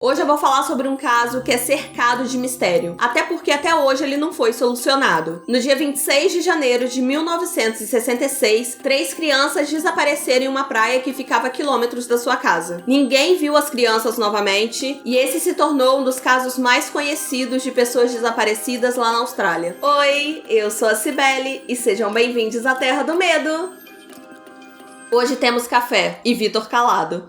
Hoje eu vou falar sobre um caso que é cercado de mistério, até porque até hoje ele não foi solucionado. No dia 26 de janeiro de 1966, 3 crianças desapareceram em uma praia que ficava a quilômetros da sua casa. Ninguém viu as crianças novamente, e esse se tornou um dos casos mais conhecidos de pessoas desaparecidas lá na Austrália. Oi, eu sou a Cibele e sejam bem-vindos à Terra do Medo! Hoje temos café e Vitor calado.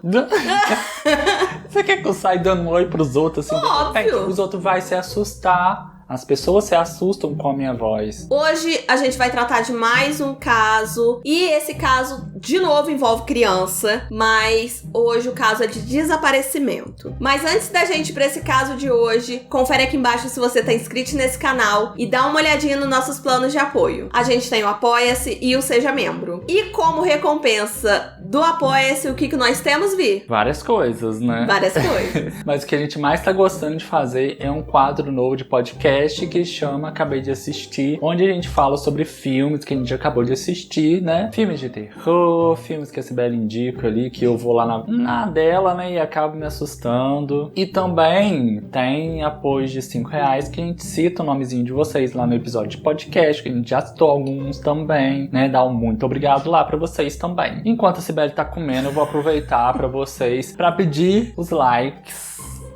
Você quer que eu saia dando um oi pros outros? Assim, Óbvio! Os outros vão se assustar. As pessoas se assustam com a minha voz. Hoje a gente vai tratar de mais um caso. E esse caso, de novo, envolve criança. Mas hoje o caso é de desaparecimento. Mas antes da gente ir pra esse caso de hoje, confere aqui embaixo se você tá inscrito nesse canal. E dá uma olhadinha nos nossos planos de apoio. A gente tem o Apoia-se e o Seja Membro. E como recompensa do Apoia-se, o que nós temos, Vi? Várias coisas, né? Várias coisas. Mas o que a gente mais tá gostando de fazer é um quadro novo de podcast que chama Acabei de Assistir, onde a gente fala sobre filmes que a gente acabou de assistir, né? Filmes de terror, filmes que a Cibele indica ali, que eu vou lá na dela, né? E acabo me assustando. E também tem apoios de R$5 que a gente cita o nomezinho de vocês lá no episódio de podcast, que a gente já citou alguns também, né? Dá um muito obrigado lá pra vocês também. Enquanto a Cibele tá comendo, eu vou aproveitar pra vocês pra pedir os likes,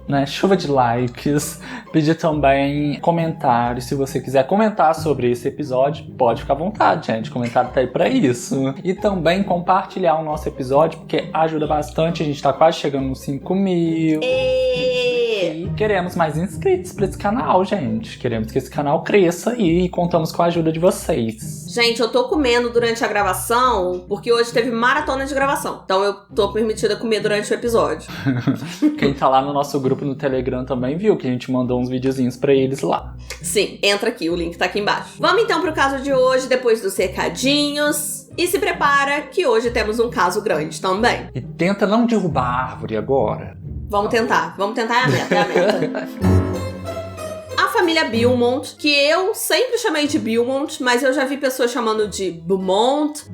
né, chuva de likes, pedir também comentários. Se você quiser comentar sobre esse episódio, pode ficar à vontade, gente, o comentário tá aí pra isso. E também compartilhar o nosso episódio, porque ajuda bastante, a gente tá quase chegando nos 5.000. E queremos mais inscritos pra esse canal, gente. Queremos que esse canal cresça e contamos com a ajuda de vocês. Gente, eu tô comendo durante a gravação, porque hoje teve maratona de gravação. Então eu tô permitida comer durante o episódio. Quem tá lá no nosso grupo no Telegram também viu que a gente mandou uns videozinhos pra eles lá. Sim, entra aqui, o link tá aqui embaixo. Vamos então pro caso de hoje, depois dos recadinhos. E se prepara que hoje temos um caso grande também. E tenta não derrubar a árvore agora. Vamos tentar, é a meta, A família Beaumont, que eu sempre chamei de Beaumont, mas eu já vi pessoas chamando de Beaumont.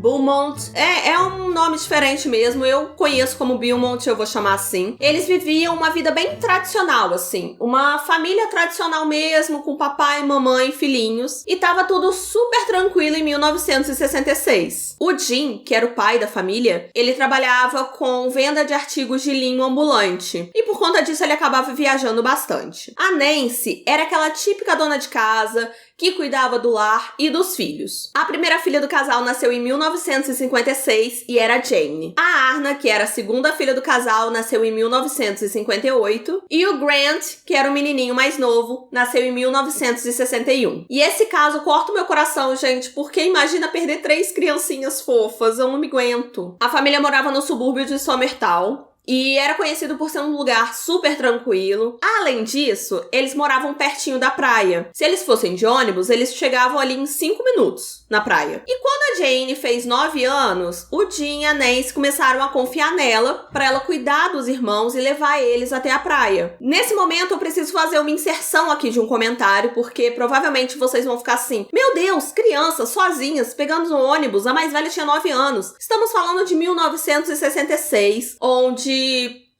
É um nome diferente mesmo, eu conheço como Beaumont, eu vou chamar assim. Eles viviam uma vida bem tradicional, assim, uma família tradicional mesmo, com papai, mamãe, filhinhos, e tava tudo super tranquilo em 1966. O Jim, que era o pai da família, ele trabalhava com venda de artigos de linho ambulante, e por conta disso ele acabava viajando bastante. A Nancy era aquela típica dona de casa que cuidava do lar e dos filhos. A primeira filha do casal nasceu em 1956 e era Jane. A Arna, que era a segunda filha do casal, nasceu em 1958. E o Grant, que era o menininho mais novo, nasceu em 1961. E esse caso corta o meu coração, gente, porque imagina perder 3 criancinhas fofas, eu não me aguento. A família morava no subúrbio de Somertal e era conhecido por ser um lugar super tranquilo. Além disso, eles moravam pertinho da praia. Se eles fossem de ônibus, eles chegavam ali em 5 minutos na praia. E quando a Jane fez 9 anos, o Jim e a Nancy começaram a confiar nela para ela cuidar dos irmãos e levar eles até a praia. Nesse momento, eu preciso fazer uma inserção aqui de um comentário, porque provavelmente vocês vão ficar assim: meu Deus, crianças sozinhas pegando no ônibus, a mais velha tinha 9 anos. Estamos falando de 1966, onde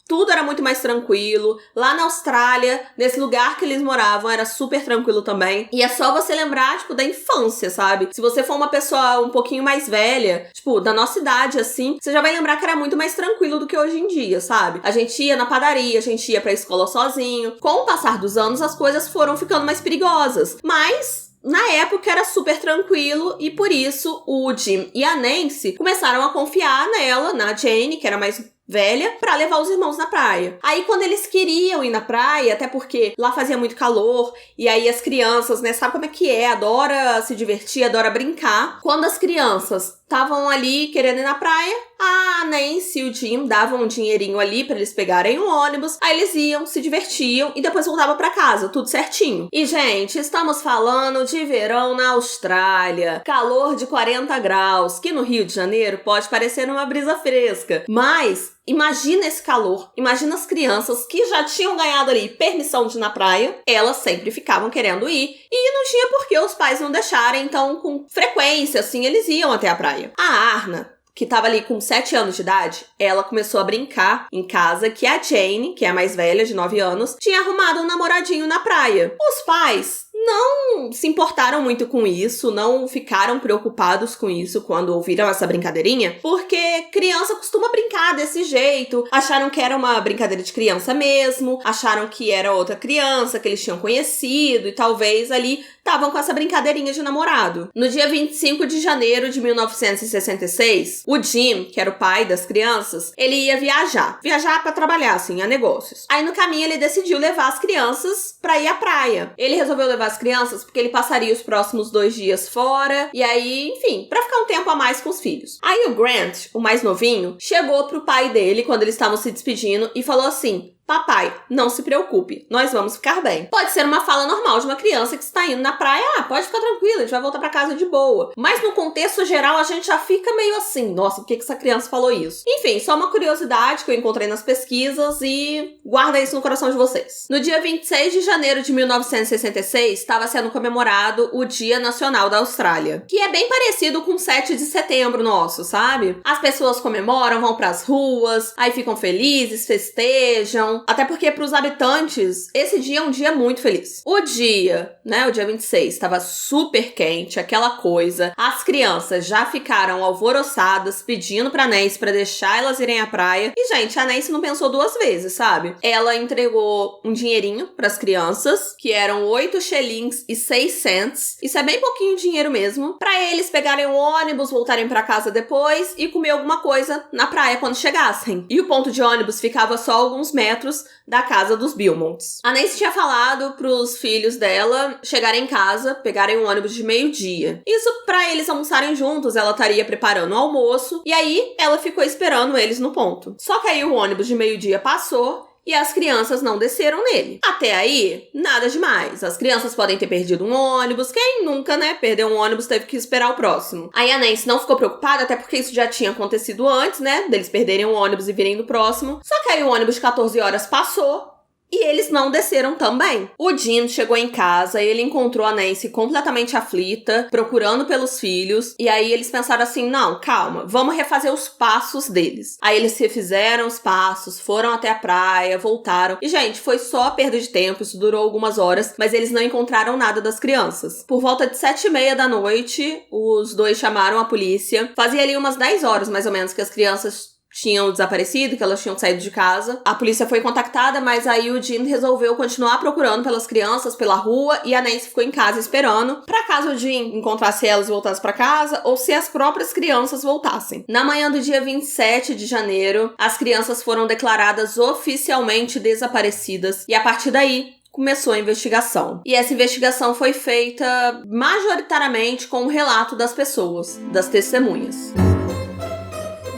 tudo era muito mais tranquilo. Lá na Austrália, nesse lugar que eles moravam, era super tranquilo também. E é só você lembrar, tipo, da infância, sabe? Se você for uma pessoa um pouquinho mais velha, tipo, da nossa idade, assim, você já vai lembrar que era muito mais tranquilo do que hoje em dia, sabe? A gente ia na padaria, a gente ia pra escola sozinho. Com o passar dos anos, as coisas foram ficando mais perigosas. Mas na época era super tranquilo e por isso o Jim e a Nancy começaram a confiar nela, na Jane, que era mais velha, pra levar os irmãos na praia. Aí quando eles queriam ir na praia, até porque lá fazia muito calor, e aí as crianças, né, sabe como é que é? Adora se divertir, adora brincar. Quando as crianças estavam ali querendo ir na praia, a Nancy e o Jim davam um dinheirinho ali pra eles pegarem um ônibus, aí eles iam, se divertiam e depois voltavam pra casa, tudo certinho. E, gente, estamos falando de verão na Austrália, calor de 40 graus, que no Rio de Janeiro pode parecer uma brisa fresca, mas imagina esse calor, imagina as crianças que já tinham ganhado ali permissão de ir na praia, elas sempre ficavam querendo ir, e não tinha por que os pais não deixarem, então com frequência, assim, eles iam até a praia. A Arna, que tava ali com 7 anos de idade, ela começou a brincar em casa que a Jane, que é a mais velha, de 9 anos, tinha arrumado um namoradinho na praia. Os pais não se importaram muito com isso, não ficaram preocupados com isso quando ouviram essa brincadeirinha, porque criança costuma brincar desse jeito, acharam que era uma brincadeira de criança mesmo, acharam que era outra criança que eles tinham conhecido e talvez ali estavam com essa brincadeirinha de namorado. No dia 25 de janeiro de 1966, o Jim, que era o pai das crianças, ele ia viajar pra trabalhar, assim, a negócios. Aí no caminho ele decidiu levar as crianças pra ir à praia. Ele resolveu levar as crianças porque ele passaria os próximos 2 dias fora, e aí, enfim, pra ficar um tempo a mais com os filhos. Aí o Grant, o mais novinho, chegou pro pai dele quando eles estavam se despedindo e falou assim: papai, não se preocupe, nós vamos ficar bem. Pode ser uma fala normal de uma criança que está indo na praia, pode ficar tranquila, a gente vai voltar pra casa de boa. Mas no contexto geral, a gente já fica meio assim, nossa, por que essa criança falou isso? Enfim, só uma curiosidade que eu encontrei nas pesquisas e guarda isso no coração de vocês. No dia 26 de janeiro de 1966, estava sendo comemorado o Dia Nacional da Austrália, que é bem parecido com o 7 de setembro nosso, sabe? As pessoas comemoram, vão pras ruas, aí ficam felizes, festejam. Até porque pros habitantes, esse dia é um dia muito feliz. O dia 26, estava super quente, aquela coisa. As crianças já ficaram alvoroçadas, pedindo pra Nancy pra deixar elas irem à praia. E, gente, a Nancy não pensou 2 vezes, sabe? Ela entregou um dinheirinho pras crianças, que eram 8 shillings e 6 cents. Isso é bem pouquinho dinheiro mesmo. Pra eles pegarem o ônibus, voltarem pra casa depois e comer alguma coisa na praia quando chegassem. E o ponto de ônibus ficava só alguns metros da casa dos Beaumonts. A Nancy tinha falado pros filhos dela chegarem em casa, pegarem um ônibus de meio-dia. Isso pra eles almoçarem juntos, ela estaria preparando o almoço, e aí ela ficou esperando eles no ponto. Só que aí o ônibus de meio-dia passou e as crianças não desceram nele. Até aí, nada demais. As crianças podem ter perdido um ônibus. Quem nunca, perdeu um ônibus teve que esperar o próximo. Aí a Nancy não ficou preocupada, até porque isso já tinha acontecido antes, deles perderem um ônibus e virem no próximo. Só que aí o ônibus de 14 horas passou e eles não desceram também. O Jim chegou em casa e ele encontrou a Nancy completamente aflita, procurando pelos filhos. E aí eles pensaram assim, não, calma, vamos refazer os passos deles. Aí eles refizeram os passos, foram até a praia, voltaram. E, gente, foi só perda de tempo, isso durou algumas horas, mas eles não encontraram nada das crianças. Por volta de 7h30 da noite, os dois chamaram a polícia. Fazia ali umas 10 horas, mais ou menos, que as crianças tinham desaparecido, que elas tinham saído de casa. A polícia foi contactada, mas aí o Jim resolveu continuar procurando pelas crianças pela rua e a Nancy ficou em casa esperando pra caso o Jim encontrasse elas e voltasse pra casa ou se as próprias crianças voltassem. Na manhã do dia 27 de janeiro, as crianças foram declaradas oficialmente desaparecidas e a partir daí começou a investigação. E essa investigação foi feita majoritariamente com o relato das pessoas, das testemunhas.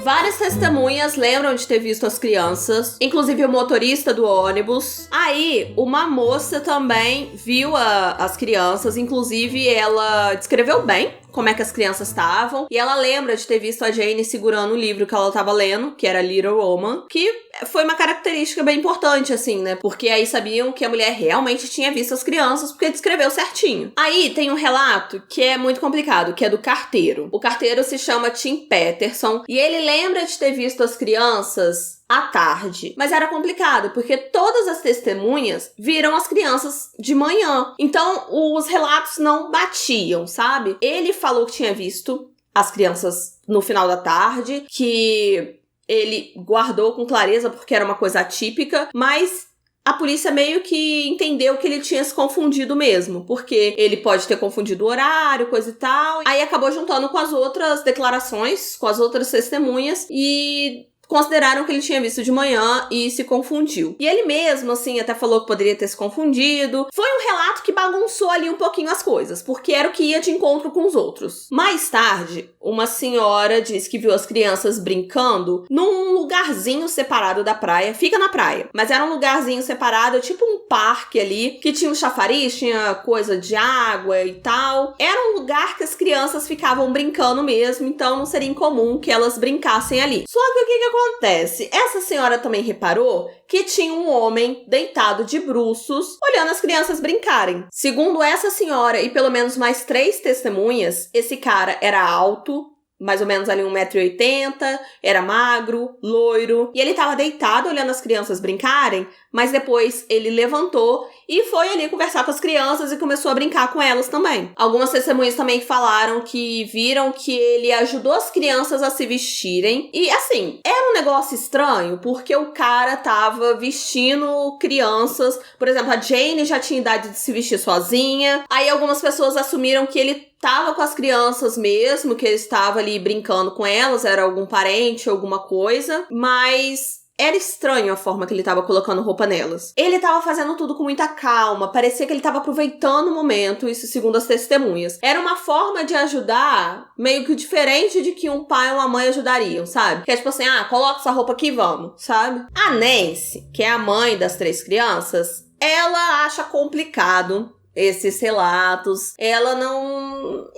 Várias testemunhas lembram de ter visto as crianças, inclusive o motorista do ônibus. Aí, uma moça também viu as crianças, inclusive ela descreveu bem como é que as crianças estavam. E ela lembra de ter visto a Jane segurando o livro que ela estava lendo, que era Little Woman, que foi uma característica bem importante, assim, Porque aí sabiam que a mulher realmente tinha visto as crianças, porque descreveu certinho. Aí tem um relato que é muito complicado, que é do carteiro. O carteiro se chama Tim Peterson, e ele lembra de ter visto as crianças à tarde. Mas era complicado, porque todas as testemunhas viram as crianças de manhã. Então, os relatos não batiam, sabe? Ele falou que tinha visto as crianças no final da tarde, que ele guardou com clareza porque era uma coisa atípica, mas a polícia meio que entendeu que ele tinha se confundido mesmo, porque ele pode ter confundido o horário, coisa e tal. Aí acabou juntando com as outras declarações, com as outras testemunhas e consideraram que ele tinha visto de manhã e se confundiu. E ele mesmo, assim, até falou que poderia ter se confundido. Foi um relato que bagunçou ali um pouquinho as coisas, porque era o que ia de encontro com os outros. Mais tarde, uma senhora disse que viu as crianças brincando num lugarzinho separado da praia. Fica na praia, mas era um lugarzinho separado, tipo um parque ali, que tinha um chafariz, tinha coisa de água e tal. Era um lugar que as crianças ficavam brincando mesmo, então não seria incomum que elas brincassem ali. Só que o que acontece? Essa senhora também reparou que tinha um homem deitado de bruços, olhando as crianças brincarem. Segundo essa senhora e pelo menos mais 3 testemunhas, esse cara era alto, mais ou menos ali 1,80 m, era magro, loiro, e ele tava deitado olhando as crianças brincarem, mas depois ele levantou e foi ali conversar com as crianças e começou a brincar com elas também. Algumas testemunhas também falaram que viram que ele ajudou as crianças a se vestirem. E assim, era um negócio estranho, porque o cara tava vestindo crianças. Por exemplo, a Jane já tinha idade de se vestir sozinha. Aí algumas pessoas assumiram que ele tava com as crianças mesmo, que ele estava ali brincando com elas, era algum parente, alguma coisa. Mas era estranho a forma que ele tava colocando roupa nelas. Ele tava fazendo tudo com muita calma, parecia que ele tava aproveitando o momento, isso segundo as testemunhas. Era uma forma de ajudar meio que diferente de que um pai ou uma mãe ajudariam, sabe? Que é tipo assim, coloca essa roupa aqui e vamos, sabe? A Nancy, que é a mãe das 3 crianças, ela acha complicado esses relatos. Ela não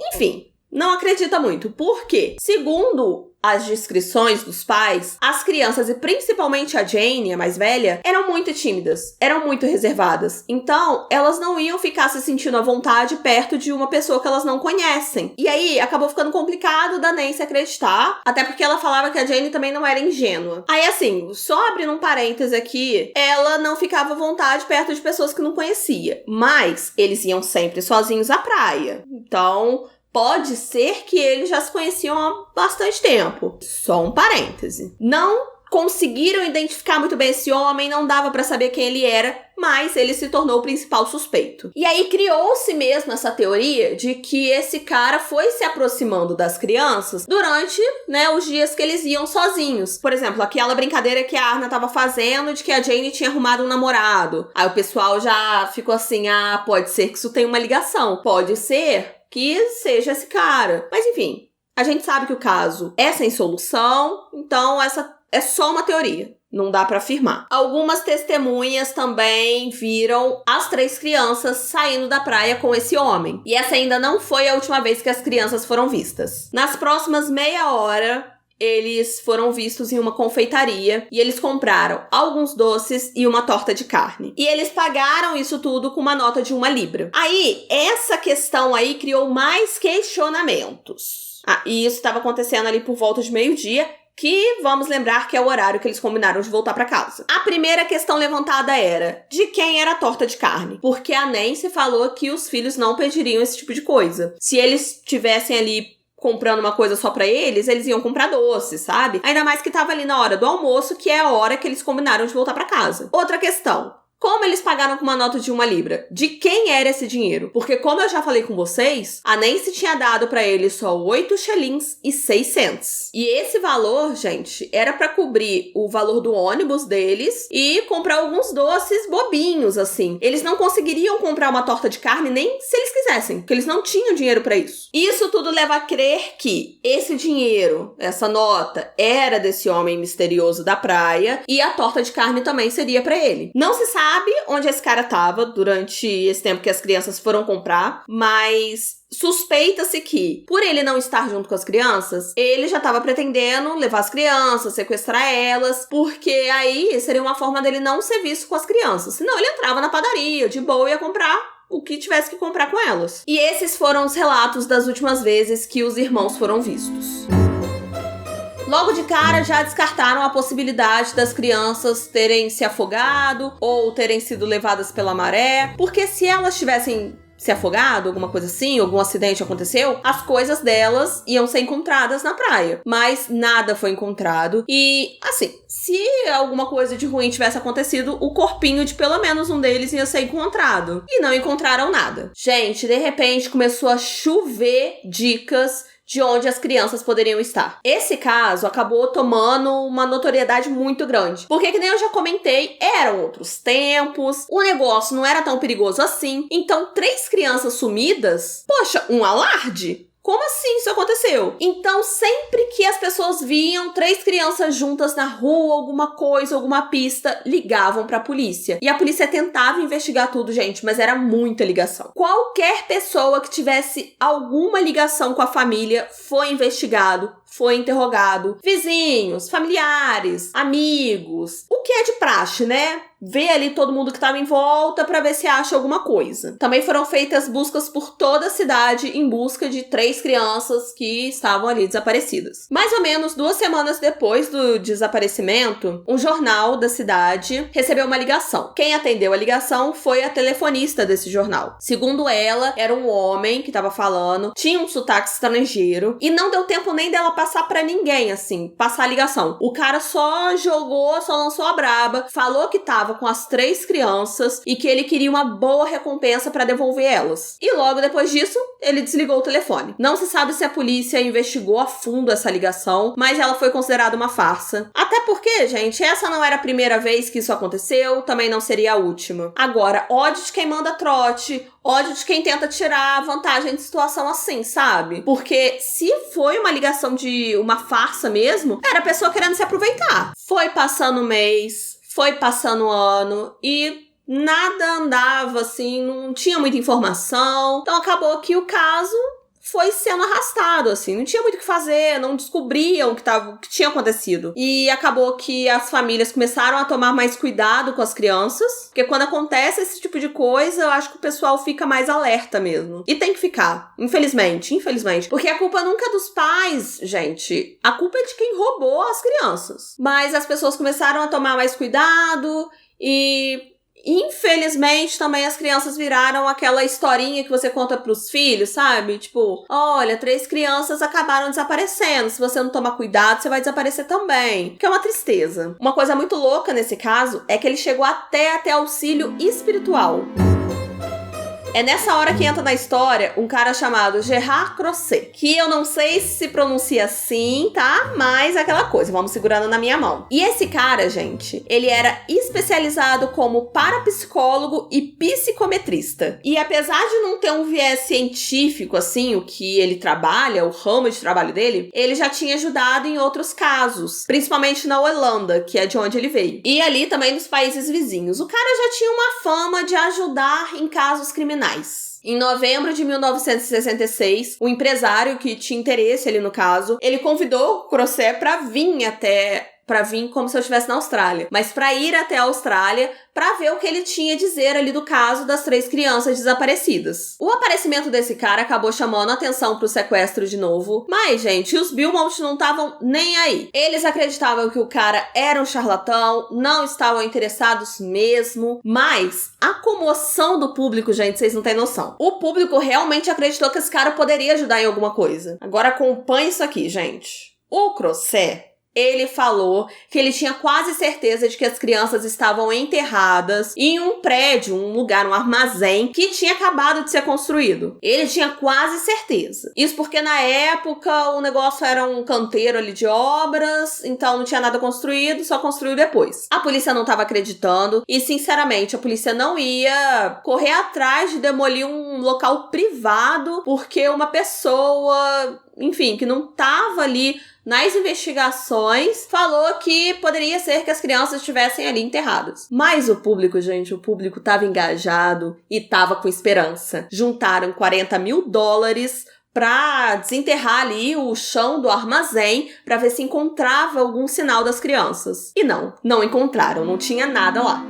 acredita muito. Por quê? Segundo as descrições dos pais, as crianças, e principalmente a Jane, a mais velha, eram muito tímidas, eram muito reservadas. Então, elas não iam ficar se sentindo à vontade perto de uma pessoa que elas não conhecem. E aí, acabou ficando complicado da Nancy acreditar, até porque ela falava que a Jane também não era ingênua. Aí, assim, só abrindo um parêntese aqui, ela não ficava à vontade perto de pessoas que não conhecia. Mas, eles iam sempre sozinhos à praia. Então, pode ser que eles já se conheciam há bastante tempo. Só um parêntese. Não conseguiram identificar muito bem esse homem, não dava pra saber quem ele era, mas ele se tornou o principal suspeito. E aí criou-se mesmo essa teoria de que esse cara foi se aproximando das crianças durante, os dias que eles iam sozinhos. Por exemplo, aquela brincadeira que a Arna tava fazendo de que a Jane tinha arrumado um namorado. Aí o pessoal já ficou assim, pode ser que isso tenha uma ligação. Pode ser que seja esse cara. Mas enfim, a gente sabe que o caso é sem solução, então essa é só uma teoria. Não dá pra afirmar. Algumas testemunhas também viram as 3 crianças saindo da praia com esse homem. E essa ainda não foi a última vez que as crianças foram vistas. Nas próximas meia hora, eles foram vistos em uma confeitaria e eles compraram alguns doces e uma torta de carne. E eles pagaram isso tudo com uma nota de 1 libra. Aí, essa questão aí criou mais questionamentos. E isso estava acontecendo ali por volta de meio-dia, que vamos lembrar que é o horário que eles combinaram de voltar pra casa. A primeira questão levantada era: de quem era a torta de carne? Porque a Nancy falou que os filhos não pediriam esse tipo de coisa. Se eles tivessem ali comprando uma coisa só pra eles, eles iam comprar doce, sabe? Ainda mais que tava ali na hora do almoço, que é a hora que eles combinaram de voltar pra casa. Outra questão: como eles pagaram com uma nota de 1 libra? De quem era esse dinheiro? Porque, como eu já falei com vocês, a Nancy tinha dado pra eles só 8 shillings e 6 cents. E esse valor, gente, era pra cobrir o valor do ônibus deles e comprar alguns doces bobinhos, assim. Eles não conseguiriam comprar uma torta de carne nem se eles quisessem, porque eles não tinham dinheiro pra isso. Isso tudo leva a crer que esse dinheiro, essa nota, era desse homem misterioso da praia e a torta de carne também seria pra ele. Não se sabe onde esse cara tava durante esse tempo que as crianças foram comprar, mas suspeita-se que, por ele não estar junto com as crianças, ele já estava pretendendo levar as crianças, sequestrar elas, porque aí seria uma forma dele não ser visto com as crianças. Senão ele entrava na padaria, de boa, ia comprar o que tivesse que comprar com elas. E esses foram os relatos das últimas vezes que os irmãos foram vistos. Logo de cara, já descartaram a possibilidade das crianças terem se afogado ou terem sido levadas pela maré, porque se elas tivessem se afogado, alguma coisa assim, algum acidente aconteceu, as coisas delas iam ser encontradas na praia. Mas nada foi encontrado e, assim, se alguma coisa de ruim tivesse acontecido, o corpinho de pelo menos um deles ia ser encontrado. E não encontraram nada. Gente, de repente começou a chover dicas de onde as crianças poderiam estar. Esse caso acabou tomando uma notoriedade muito grande. Porque, que nem eu já comentei, eram outros tempos, o negócio não era tão perigoso assim. Então, 3 crianças sumidas, poxa, um alarde? Como assim isso aconteceu? Então, sempre que as pessoas viam 3 crianças juntas na rua, alguma coisa, alguma pista, ligavam pra polícia. E a polícia tentava investigar tudo, gente, mas era muita ligação. Qualquer pessoa que tivesse alguma ligação com a família foi investigado, foi interrogado. Vizinhos, familiares, amigos. O que é de praxe, né? ver ali todo mundo que tava em volta pra ver se acha alguma coisa. Também foram feitas buscas por toda a cidade em busca de 3 crianças que estavam ali desaparecidas. Mais ou menos 2 semanas depois do desaparecimento, um jornal da cidade recebeu uma ligação. Quem atendeu a ligação foi a telefonista desse jornal. Segundo ela, era um homem que tava falando, tinha um sotaque estrangeiro e não deu tempo nem dela passar pra ninguém, assim, passar a ligação. O cara só lançou a braba, falou que tava com as 3 crianças e que ele queria uma boa recompensa pra devolver elas. E logo depois disso, ele desligou o telefone. Não se sabe se a polícia investigou a fundo essa ligação, mas ela foi considerada uma farsa. Até porque, gente, essa não era a primeira vez que isso aconteceu, também não seria a última. Agora, ódio de quem manda trote, ódio de quem tenta tirar vantagem de situação assim, sabe? Porque se foi uma ligação de uma farsa mesmo, era a pessoa querendo se aproveitar. Foi passando o mês, foi passando o ano e nada andava, assim, não tinha muita informação. Então acabou que o caso foi sendo arrastado, assim, não tinha muito o que fazer, não descobriam o que tinha acontecido. E acabou que as famílias começaram a tomar mais cuidado com as crianças, porque quando acontece esse tipo de coisa, eu acho que o pessoal fica mais alerta mesmo. E tem que ficar, infelizmente, porque a culpa nunca é dos pais, gente. A culpa é de quem roubou as crianças. Mas as pessoas começaram a tomar mais cuidado e infelizmente, também as crianças viraram aquela historinha que você conta pros filhos, sabe? Tipo, olha, 3 crianças acabaram desaparecendo. Se você não tomar cuidado, você vai desaparecer também. Que é uma tristeza. Uma coisa muito louca nesse caso é que ele chegou até a ter auxílio espiritual. É nessa hora que entra na história um cara chamado Gerard Crosset, que eu não sei se pronuncia assim, tá? Mas é aquela coisa, vamos segurando na minha mão. E esse cara, gente, ele era especializado como parapsicólogo e psicometrista. E apesar de não ter um viés científico, assim, o que ele trabalha, o ramo de trabalho dele, ele já tinha ajudado em outros casos, principalmente na Holanda, que é de onde ele veio. E ali também nos países vizinhos. O cara já tinha uma fama de ajudar em casos criminais. Em novembro de 1966, o empresário que tinha interesse ali no caso, ele convidou o Crosset pra vir como se eu estivesse na Austrália, mas pra ir até a Austrália pra ver o que ele tinha a dizer ali do caso das 3 crianças desaparecidas. O aparecimento desse cara acabou chamando a atenção pro sequestro de novo, mas, gente, os Beaumont não estavam nem aí. Eles acreditavam que o cara era um charlatão, não estavam interessados mesmo, mas a comoção do público, gente, vocês não têm noção. O público realmente acreditou que esse cara poderia ajudar em alguma coisa. Agora acompanhe isso aqui, gente. O Crosset, ele falou que ele tinha quase certeza de que as crianças estavam enterradas em um prédio, um lugar, um armazém que tinha acabado de ser construído. Ele tinha quase certeza. Isso porque na época o negócio era um canteiro ali de obras, então não tinha nada construído, só construiu depois. A polícia não estava acreditando e, sinceramente, a polícia não ia correr atrás de demolir um local privado porque uma pessoa, enfim, que não estava ali nas investigações, falou que poderia ser que as crianças estivessem ali enterradas. Mas o público, gente, o público estava engajado e estava com esperança. Juntaram $40 mil pra desenterrar ali o chão do armazém pra ver se encontrava algum sinal das crianças. E não encontraram, não tinha nada lá.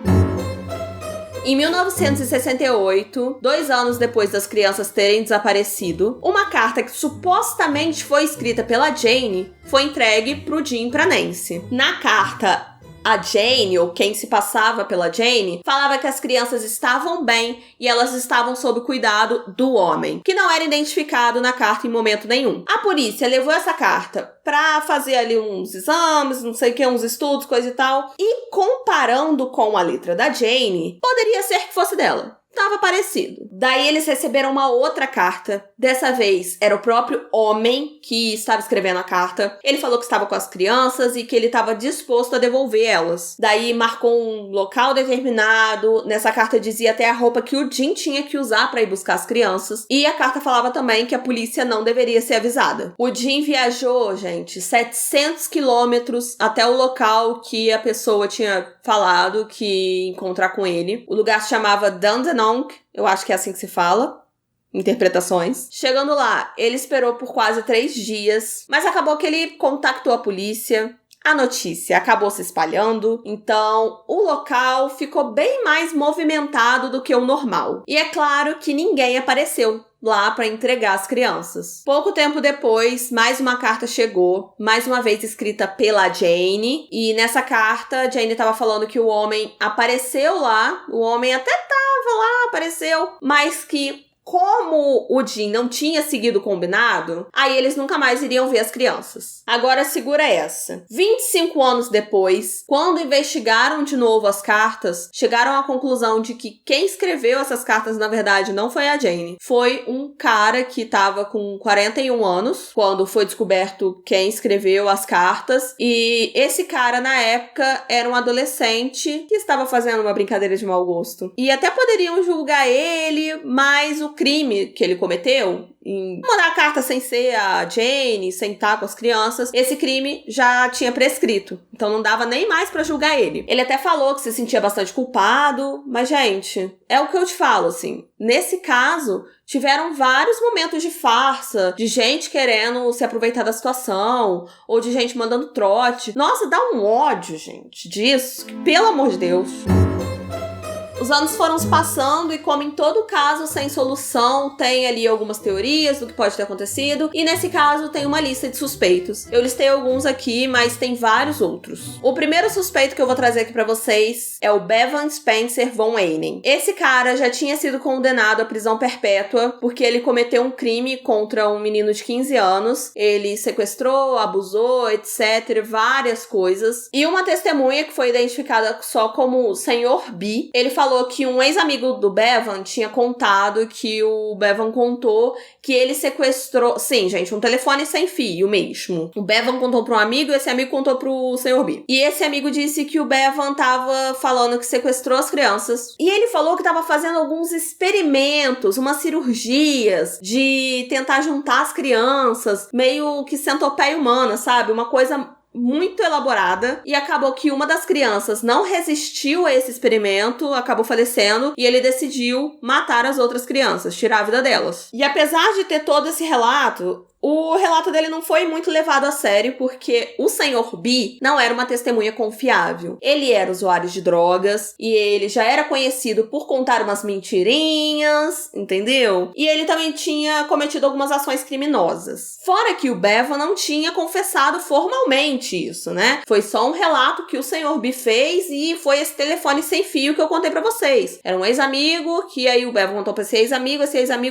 Em 1968, 2 anos depois das crianças terem desaparecido, uma carta que supostamente foi escrita pela Jane foi entregue pro Jim e pra Nancy. Na carta, a Jane, ou quem se passava pela Jane, falava que as crianças estavam bem e elas estavam sob cuidado do homem, que não era identificado na carta em momento nenhum. A polícia levou essa carta pra fazer ali uns exames, não sei o que, uns estudos, coisa e tal, e comparando com a letra da Jane, poderia ser que fosse dela. Tava parecido. Daí eles receberam uma outra carta. Dessa vez era o próprio homem que estava escrevendo a carta. Ele falou que estava com as crianças e que ele estava disposto a devolver elas. Daí marcou um local determinado. Nessa carta dizia até a roupa que o Jim tinha que usar para ir buscar as crianças. E a carta falava também que a polícia não deveria ser avisada. O Jim viajou, gente, 700 quilômetros até o local que a pessoa tinha falado que ia encontrar com ele. O lugar se chamava Dandenong. Eu acho que é assim que se fala. Interpretações. Chegando lá, ele esperou por quase 3 dias, mas acabou que ele contactou a polícia. A notícia acabou se espalhando, então o local ficou bem mais movimentado do que o normal. E é claro que ninguém apareceu lá para entregar as crianças. Pouco tempo depois, mais uma carta chegou, mais uma vez escrita pela Jane, e nessa carta a Jane estava falando que o homem apareceu lá, o homem até estava lá, apareceu, mas que como o Jim não tinha seguido o combinado, aí eles nunca mais iriam ver as crianças. Agora segura essa. 25 anos depois, quando investigaram de novo as cartas, chegaram à conclusão de que quem escreveu essas cartas, na verdade, não foi a Jane. Foi um cara que estava com 41 anos, quando foi descoberto quem escreveu as cartas. E esse cara, na época, era um adolescente que estava fazendo uma brincadeira de mau gosto. E até poderiam julgar ele, mas o crime que ele cometeu, em mandar a carta sem ser a Jane, sem estar com as crianças, esse crime já tinha prescrito. Então não dava nem mais pra julgar ele. Ele até falou que se sentia bastante culpado, mas, gente, é o que eu te falo, assim. Nesse caso, tiveram vários momentos de farsa, de gente querendo se aproveitar da situação, ou de gente mandando trote. Nossa, dá um ódio, gente, disso, que, pelo amor de Deus. Os anos foram se passando e, como em todo caso sem solução, tem ali algumas teorias do que pode ter acontecido, e nesse caso tem uma lista de suspeitos. Eu listei alguns aqui, mas tem vários outros. O primeiro suspeito que eu vou trazer aqui pra vocês é o Bevan Spencer Von Einen. Esse cara já tinha sido condenado à prisão perpétua porque ele cometeu um crime contra um menino de 15 anos. Ele sequestrou, abusou, etc, várias coisas. E uma testemunha que foi identificada só como o Sr. B, ele falou que um ex-amigo do Bevan tinha contado que o Bevan contou que ele sequestrou... Sim, gente, um telefone sem fio mesmo. O Bevan contou pra um amigo e esse amigo contou pro Sr. B. E esse amigo disse que o Bevan tava falando que sequestrou as crianças. E ele falou que tava fazendo alguns experimentos, umas cirurgias de tentar juntar as crianças, meio que centopeia humana, sabe? Uma coisa muito elaborada, e acabou que uma das crianças não resistiu a esse experimento, acabou falecendo, e ele decidiu matar as outras crianças, tirar a vida delas. E apesar de ter todo esse relato, o relato dele não foi muito levado a sério, porque o Sr. B não era uma testemunha confiável. Ele era usuário de drogas, e ele já era conhecido por contar umas mentirinhas, entendeu? E ele também tinha cometido algumas ações criminosas. Fora que o Bevan não tinha confessado formalmente isso, né? Foi só um relato que o Sr. B fez, e foi esse telefone sem fio que eu contei pra vocês. Era um ex-amigo, que aí o Bevan contou pra esse ex-amigo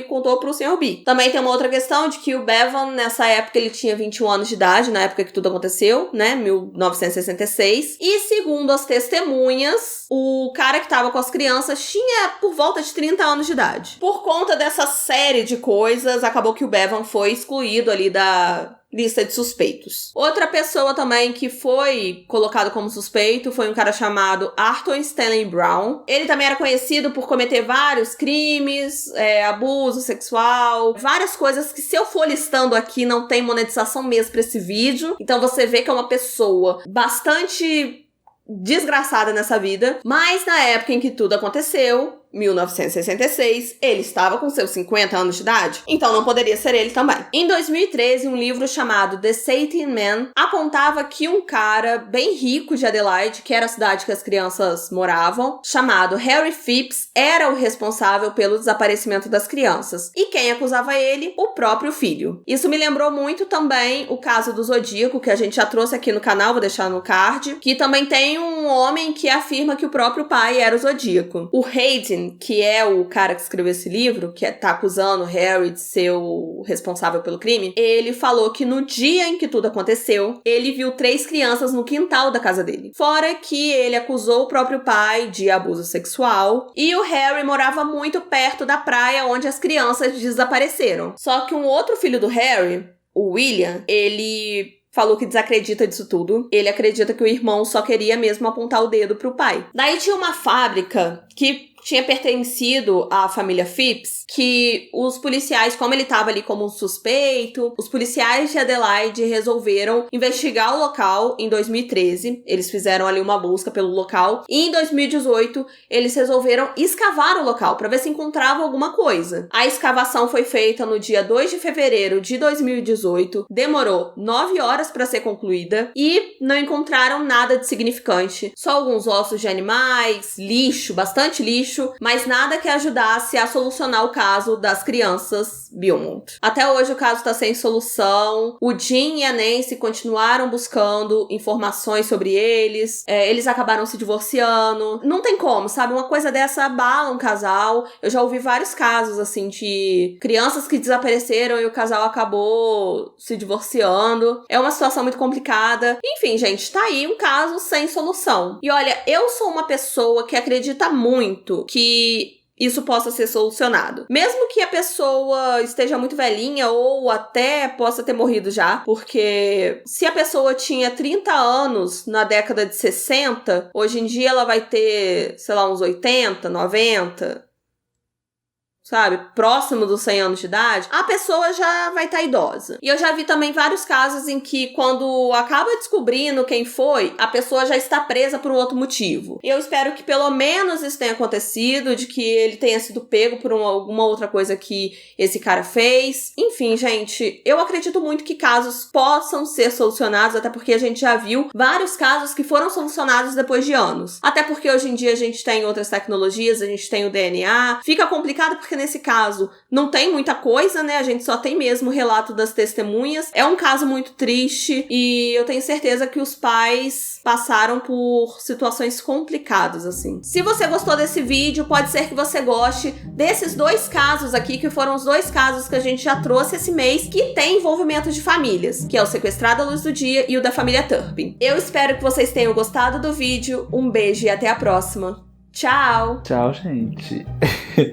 contou pro Sr. B. Também tem uma outra questão de que o Bevan, nessa época, ele tinha 21 anos de idade, na época que tudo aconteceu, né? 1966. E segundo as testemunhas, o cara que tava com as crianças tinha por volta de 30 anos de idade. Por conta dessa série de coisas, acabou que o Bevan foi excluído ali da lista de suspeitos. Outra pessoa também que foi colocado como suspeito foi um cara chamado Arthur Stanley Brown. Ele também era conhecido por cometer vários crimes, abuso sexual, várias coisas que, se eu for listando aqui, não tem monetização mesmo pra esse vídeo. Então você vê que é uma pessoa bastante desgraçada nessa vida, mas na época em que tudo aconteceu, 1966, ele estava com seus 50 anos de idade, então não poderia ser ele também. Em 2013, um livro chamado The Satin Man apontava que um cara bem rico de Adelaide, que era a cidade que as crianças moravam, chamado Harry Phipps, era o responsável pelo desaparecimento das crianças. E quem acusava ele? O próprio filho. Isso me lembrou muito também o caso do Zodíaco, que a gente já trouxe aqui no canal, vou deixar no card, que também tem um homem que afirma que o próprio pai era o Zodíaco. O Hayden, que é o cara que escreveu esse livro, que tá acusando o Harry de ser o responsável pelo crime, ele falou que no dia em que tudo aconteceu, ele viu 3 crianças no quintal da casa dele. Fora que ele acusou o próprio pai de abuso sexual, e o Harry morava muito perto da praia onde as crianças desapareceram. Só que um outro filho do Harry, o William, ele falou que desacredita disso tudo. Ele acredita que o irmão só queria mesmo apontar o dedo pro pai. Daí tinha uma fábrica que tinha pertencido à família Phipps, que os policiais, como ele estava ali como um suspeito, os policiais de Adelaide resolveram investigar o local em 2013. Eles fizeram ali uma busca pelo local. E em 2018, eles resolveram escavar o local para ver se encontravam alguma coisa. A escavação foi feita no dia 2 de fevereiro de 2018. Demorou 9 horas para ser concluída e não encontraram nada de significante. Só alguns ossos de animais, lixo, bastante lixo, mas nada que ajudasse a solucionar o caso das crianças Beaumont. Até hoje o caso está sem solução. O Jim e a Nancy continuaram buscando informações sobre eles. Eles acabaram se divorciando. Não tem como, sabe? Uma coisa dessa abala um casal. Eu já ouvi vários casos, assim, de crianças que desapareceram e o casal acabou se divorciando. É uma situação muito complicada. Enfim, gente, tá aí um caso sem solução. E olha, eu sou uma pessoa que acredita muito que isso possa ser solucionado. Mesmo que a pessoa esteja muito velhinha ou até possa ter morrido já, porque se a pessoa tinha 30 anos na década de 60, hoje em dia ela vai ter, sei lá, uns 80, 90... sabe, próximo dos 100 anos de idade, a pessoa já vai estar idosa. E eu já vi também vários casos em que, quando acaba descobrindo quem foi, a pessoa já está presa por um outro motivo. E eu espero que pelo menos isso tenha acontecido, de que ele tenha sido pego por alguma outra coisa que esse cara fez. Enfim, gente, eu acredito muito que casos possam ser solucionados, até porque a gente já viu vários casos que foram solucionados depois de anos. Até porque hoje em dia a gente tem outras tecnologias, a gente tem o DNA. Fica complicado porque nesse caso não tem muita coisa, né? A gente só tem mesmo o relato das testemunhas. É um caso muito triste e eu tenho certeza que os pais passaram por situações complicadas, assim. Se você gostou desse vídeo, pode ser que você goste desses 2 casos aqui, que foram os 2 casos que a gente já trouxe esse mês, que tem envolvimento de famílias, que é o Sequestrado à Luz do Dia e o da família Turpin. Eu espero que vocês tenham gostado do vídeo. Um beijo e até a próxima. Tchau! Tchau, gente.